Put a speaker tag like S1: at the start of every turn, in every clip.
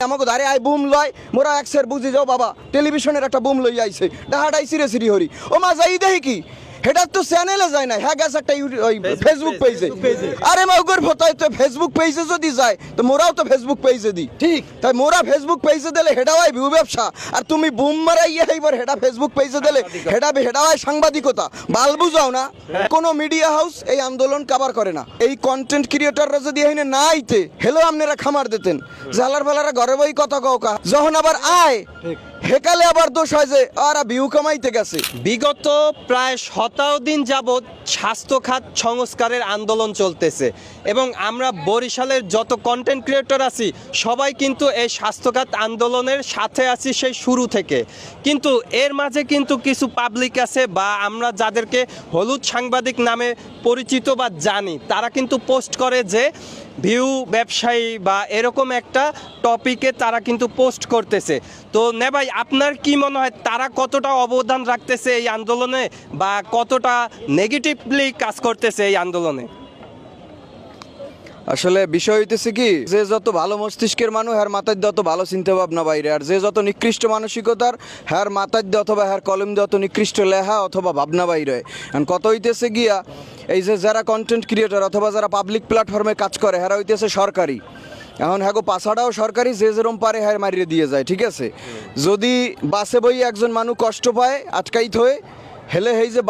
S1: আমাকে ধারে I broom লয় মোরা একসের বুঝি যাও বাবা টেলিভিশনের একটা বুম লই আইছে ডাহাটাই সিরে সিরি হরি ও মা যাই দেখি কি এটা তো চ্যানেলে যায় না হ্যাঁ গেছে একটা ফেসবুক পেজে আরে মা ওগর ভোতায় তো ফেসবুক পেজে যদি যায় তো মোরাও তো ফেসবুক পেজে দিই ঠিক তাই মোরা ফেসবুক পেজে দিলে হেডাও হয় ভিউ ব্যবসা আর তুমি বুম মারাইয়া এইবার হেডা ফেসবুক পেজে দিলে হেডাও হয় সাংবাদিকতা বাল বুঝাও না কোনো মিডিয়া হাউস এই আন্দোলন কভার করে না এই কন্টেন্ট ক্রিয়েটররা যদি এখানে না আইতে হেলো আপনারা খামার দিতেন জালার ফালারা ঘরে বই কথা কওকা যখন আবার আয় হেকালে আবার দোষ হয় যে আর ভিউ কামাইতে গেছে।
S2: বিগত প্রায় 17 দিন যাবৎ স্বাস্থ্য খাত সংস্কারের আন্দোলন চলতেছে এবং আমরা বরিশালের যত কন্টেন্ট ক্রিয়েটর আছি সবাই কিন্তু এই স্বাস্থ্য খাত আন্দোলনের সাথে আছি সেই শুরু থেকে। কিন্তু এর মাঝে কিন্তু কিছু পাবলিক আছে বা আমরা যাদেরকে হলুদ সাংবাদিক নামে পরিচিত বা জানি তারা কিন্তু পোস্ট করে যে ভিউ ব্যবসায়ী বা এরকম একটা টপিকে তারা কিন্তু পোস্ট করতেছে। তো নে ভাই আপনার কি মনে হয় তারা কতটা অবদান রাখতেছে এই আন্দোলনে বা কতটা নেগেটিভলি কাজ করতেছে এই আন্দোলনে?
S1: আসলে বিষয় হইতেছে কি যে যত ভালো মস্তিষ্কের মানুষ হ্যার মাথায় দিয়ে অত ভালো চিন্তা ভাবনা বাইরে আর যে যত নিকৃষ্ট মানসিকতার হ্যার মাথায় দিয়ে অথবা হ্যার কলম দিয়ে অত নিকৃষ্ট লেখা অথবা ভাবনা বাইরে কত হইতেছে গিয়া এই যে যারা কন্টেন্ট ক্রিয়েটর অথবা যারা পাবলিক প্ল্যাটফর্মে কাজ করে হ্যারা হইতেছে সরকারি এখন হ্যাঁ পাশাটাও সরকারি যে যেরম পারে হ্যাঁ মারিয়ে দিয়ে যায় ঠিক আছে। যদি বাসে বই একজন মানুষ কষ্ট পায় আটকাইত হয়ে হেলে এই যে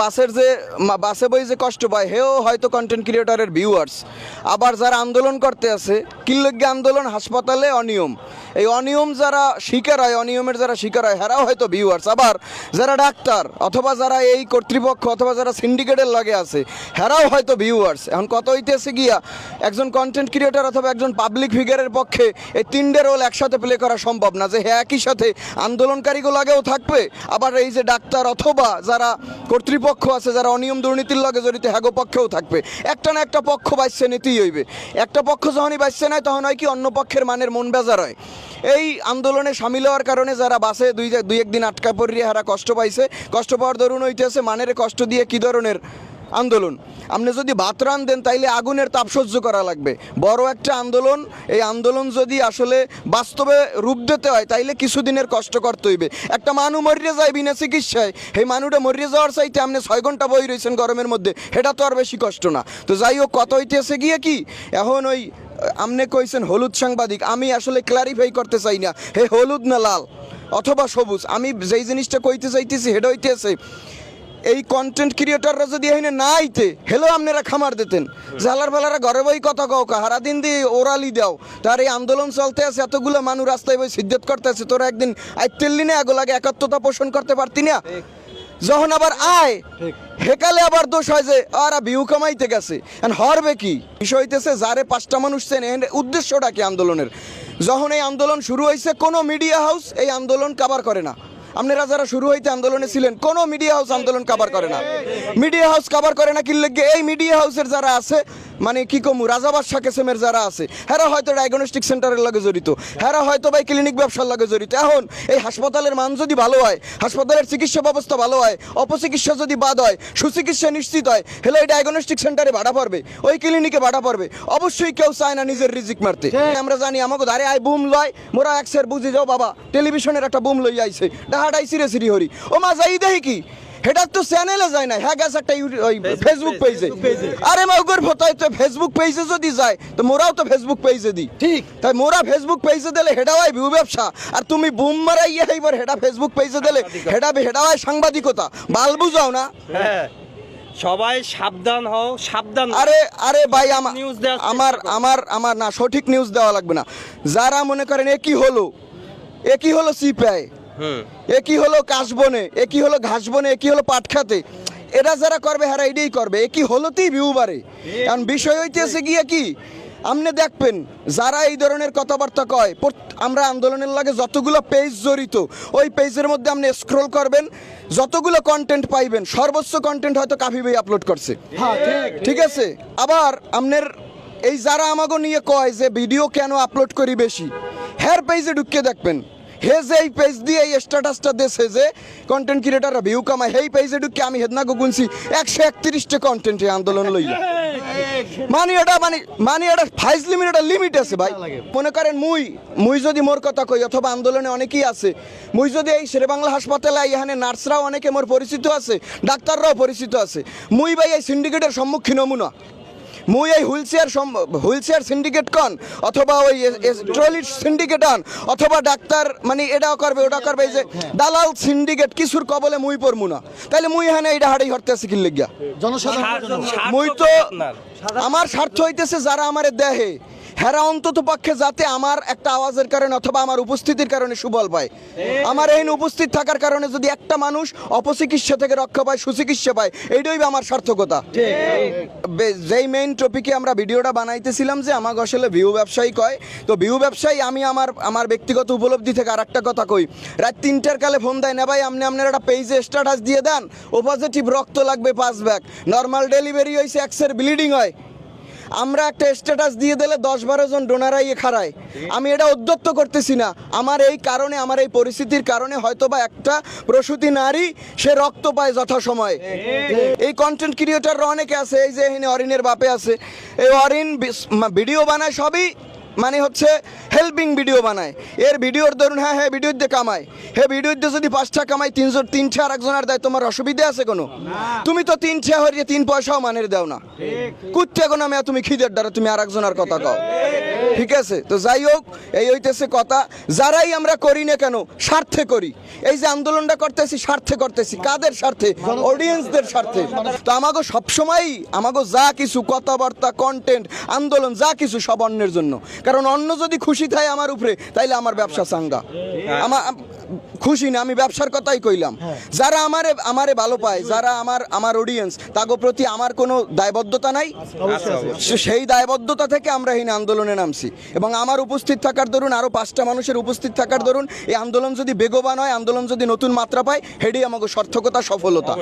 S1: বাসে বই যে কষ্ট পায় হেও হয়তো কন্টেন্ট ক্রিয়েটরের ভিউয়ার্স। আবার যারা আন্দোলন করতে আছে কিল্লজ্ঞ আন্দোলন হাসপাতালে অনিয়ম এই অনিয়ম যারা শিকার হয় অনিয়মের যারা শিকার হয় হেরাও হয়তো ভিউয়ার্স। আবার যারা ডাক্তার অথবা যারা এই কর্তৃপক্ষ অথবা যারা সিন্ডিকেটের লগে আছে হেরাও হয়তো ভিউয়ার্স। এখন কত হইতেছে গিয়া একজন কন্টেন্ট ক্রিয়েটর অথবা একজন পাবলিক ফিগারের পক্ষে এই তিনটে রোল একসাথে প্লে করা সম্ভব না যে হ্যাঁ একই সাথে আন্দোলনকারীগুলো লাগেও থাকবে আবার এই যে ডাক্তার অথবা যারা কর্তৃপক্ষ আছে যারা অনিয়ম দুর্নীতির লগে জড়িত হ্যাগো পক্ষেও থাকবে। একটা না একটা পক্ষ বাঁচছে নিতেই হইবে। একটা পক্ষ যখনই বাঁচছে নাই তখন হয় কি অন্য পক্ষের মানের মন বেজার হয়। এই আন্দোলনে সামিল হওয়ার কারণে যারা বাসে দুই একদিন আটকা পড়িয়ে হারা কষ্ট পাইছে কষ্ট পাওয়ার দরুন হইতেছে মানের কষ্ট দিয়ে কী ধরনের আন্দোলন আপনি যদি ভাত রান দেন তাইলে আগুনের তাপ সহ্য করা লাগবে। বড় একটা আন্দোলন এই আন্দোলন যদি আসলে বাস্তবে রূপ দিতে হয় তাইলে কিছুদিনের কষ্ট করতে হইবে। একটা মানুষ মরিয়ে যায় বিনা চিকিৎসায় এই মানুষটা মরিয়ে যাওয়ার চাইতে আপনি 6 ঘন্টা বই রয়েছেন গরমের মধ্যে এটা তো আর বেশি কষ্ট না। তো যাই হোক কত হইতেছে গিয়ে কি এখন ওই আপনি কইছেন হলুদ সাংবাদিক আমি আসলে ক্লারিফাই করতে চাই না হে হলুদ না লাল অথবা সবুজ আমি যেই জিনিসটা কইতে চাইতেছি সেটা হইতেছে এই কন্টেন্ট ক্রিয়েটররা যদি এখানে না আইতে হেলো আপনারা খামার দিতেন জালার ফালারা ঘরে বই কথা কওকা হারা দিন দিয়ে ওরালি দাও তার এই আন্দোলন চলতে আছে এতগুলো মানুষ রাস্তায় বই সিদ্ধত করতে আছে তোরা একদিন আইতেললি না এগুলাকে একাত্মতা পোষণ করতে পারতি না যখন আবার আয় হেকালে আবার দোষ হয় যে আর ভিউ কামাইতে গেছে হরবে কি বিষয় হইতেছে যারে 5টা মানুষ চেন উদ্দেশ্যটা কি আন্দোলনের যখন এই আন্দোলন শুরু হয়েছে কোনো মিডিয়া হাউস এই আন্দোলন কভার করে না। আপনারা যারা শুরু হইতে আন্দোলনে ছিলেন কোনো মিডিয়া হাউস আন্দোলন কভার করে না। মিডিয়া হাউস কভার করে না কিল্লেগে এই মিডিয়া হাউসের যারা আছে মানে কি কমু রাজাবাদ শাকেসেমের যারা আছে হেরা হয়তো ডায়াগনস্টিক সেন্টারের লগে জড়িত হেরা হয়তো বা ক্লিনিক ব্যবসার লগে জড়িত। এখন এই হাসপাতালের মান যদি ভালো হয় হাসপাতালের চিকিৎসা ব্যবস্থা ভালো হয় অপচিকিৎসা যদি বাদ হয় সুচিকিৎসা নিশ্চিত হয় হেলে এই ডায়াগনস্টিক সেন্টারে ভাড়া পড়বে ওই ক্লিনিকে ভাড়া পড়বে অবশ্যই কেউ চায় না নিজের রিজিক মারতে। আমরা জানি আমাকে ধারে আই বুম লয় মোরা একসের বুঝি যাও বাবা টেলিভিশনের একটা বুম লই আইছে ডাহাটাই সিরে সিরি হরি ও মা যাই দেখি কি এটা তো চ্যানেলে যায় না হ্যাঁ গেছে একটা ফেসবুক পেজে আরে মা ওগর ভোতায় তো ফেসবুক পেজে যদি যায় তো মোরাও তো ফেসবুক পেজে দিই ঠিক তাই মোরা ফেসবুক পেজে দিলে হেডাও হয় ভিউ ব্যবসা আর তুমি বুম মারাইয়া এইবার হেডা ফেসবুক পেজে দিলে হেডাও হয় সাংবাদিকতা বাল বুঝাও না।
S2: সবাই সাবধান হও সাবধান।
S1: আরে ভাই আমার না সঠিক নিউজ দেওয়া লাগবে না। যারা মনে করেন একই হলো সিপাই একই হলো কাশবনে একই হলো ঘাসবনে একই হলো পাট খাতে এরা যারা করবে হ্যাঁ এটাই করবে একই হলোতেই ভিউ বাড়ে। কারণ বিষয় হইতেছে গিয়ে কি আপনি দেখবেন যারা এই ধরনের কথাবার্তা কয় আমরা আন্দোলনের লাগে যতগুলো পেজ জড়িত ওই পেজের মধ্যে আপনি স্ক্রল করবেন যতগুলো কন্টেন্ট পাইবেন সর্বোচ্চ কন্টেন্ট হয়তো কাফি ভাই আপলোড করছে ঠিক আছে। আবার আপনার এই যারা আমাকে নিয়ে কয় যে ভিডিও কেন আপলোড করি বেশি হ্যার পেজে ঢুকিয়ে দেখবেন হে যে এই পেজ দিয়ে এই স্ট্যাটাসটা দেশে যে কন্টেন্ট ক্রিয়েটাররা ভিউ কামায় সেই পেজে ঢুকে আমি হেদনা গুনছি 131টা কন্টেন্ট এই আন্দোলন লইয়া মানে এটা ফাইজ লিমিট, এটা লিমিট আছে ভাই। মনে করেন মুই যদি মোর কথা কই, অথবা আন্দোলনে অনেকেই আছে, মুই যদি এই শেরেবাংলা হাসপাতালে এখানে নার্সরাও অনেকে মোর পরিচিত আছে, ডাক্তাররাও পরিচিত আছে, মুই ভাই এই সিন্ডিকেটের সম্মুখীন হমু না। মুই এই হুইলচেয়ার সিন্ডিকেট কন, অথবা ওই ট্রলির সিন্ডিকেট আন, অথবা ডাক্তার মানে এটাও করবে ওটা করবে, এই যে দালাল সিন্ডিকেট কিছুর কবলে মুই পড়মু না। তাহলে মুই এখানে এইটা হাড়ি হরতে আছে কি লিগা? মুই তো আমার স্বার্থ হইতেছে যারা আমারে দেহে হেরা অন্তত পক্ষে যাতে আমার একটা আওয়াজের কারণে অথবা আমার উপস্থিতির কারণে সুবল পায়। আমার এই উপস্থিত থাকার কারণে যদি একটা মানুষ অপচিকিৎসা থেকে রক্ষা পায়, সুচিকিৎসা পায়, এইটাই আমার সার্থকতা। যেই মেইন টপিকে আমরা ভিডিওটা বানাইতেছিলাম যে আমাকে আসলে ভিউ ব্যবসায়ী কয়, তো ভিউ ব্যবসায়ী আমি আমার ব্যক্তিগত উপলব্ধি থেকে আর একটা কথা কই। রাত 3টার কালে ফোন দেয় না ভাই, আপনার একটা পেজে স্ট্যাটাস দিয়ে দেন, ও পজিটিভ রক্ত লাগবে 5 ব্যাগ, নর্মাল ডেলিভারি হয়েছে, এক্সের ব্লিডিং হয়। আমরা একটা স্ট্যাটাস দিয়ে দিলে 10-12 জন ডোনারাই খাড়ায়। আমি এটা উদ্যত্ত করতেছি না, আমার এই কারণে, আমার এই পরিস্থিতির কারণে হয়তোবা একটা প্রসূতি নারী সে রক্ত পায় যথাসময়ে। এই কন্টেন্ট ক্রিয়েটররা অনেকে আছে, এই যে এখানে অরিনের বাপে আছে, এই অরিন ভিডিও বানায় সবই মানে হচ্ছে হেল্পিং ভিডিও বানায়। এর ভিডিওর ধরুন হ্যাঁ ভিডিও দিয়ে কামায়, ভিডিও দিয়ে যদি 5টা কামায়, 300 আর একজনের দেয়, তোমার অসুবিধা আছে কোনো? তুমি তো 3 হরিয়ে 3 পয়সাও মানের দাও না, কুত্তে কোনো মেয়া তুমি খিদের দ্বারা তুমি আর একজনের কথা কও। ঠিক আছে, তো যাই হোক, এই হইতেছে কথা। যারাই আমরা করি না কেন স্বার্থে করি। এই যে আন্দোলনটা করতেছি স্বার্থে করতেছি, কাদের স্বার্থে? অডিয়েন্সদের স্বার্থে। তো আমাকে সবসময়ই আমাকে যা কিছু কথাবার্তা, কন্টেন্ট, আন্দোলন যা কিছু সব অন্যের জন্য। কারণ অন্য যদি খুশি থাকে আমার উপরে, তাইলে আমার ব্যবসা চাঙ্গা। আমার খুশি না, আমি ব্যবসার কথাই কইলাম। যারা আমারে ভালো পায়, যারা আমার অডিয়েন্স, তাগো প্রতি আমার কোনো দায়বদ্ধতা নাই। সেই দায়বদ্ধতা থেকে আমরা এই আন্দোলনে নামছি, এবং আমার উপস্থিত থাকার দরুন, আরো 5টা মানুষের উপস্থিত থাকার দরুন এই আন্দোলন যদি বেগবান হয়, আন্দোলন যদি নতুন মাত্রা পায়, হেডি আমাকে সার্থকতা, সফলতা।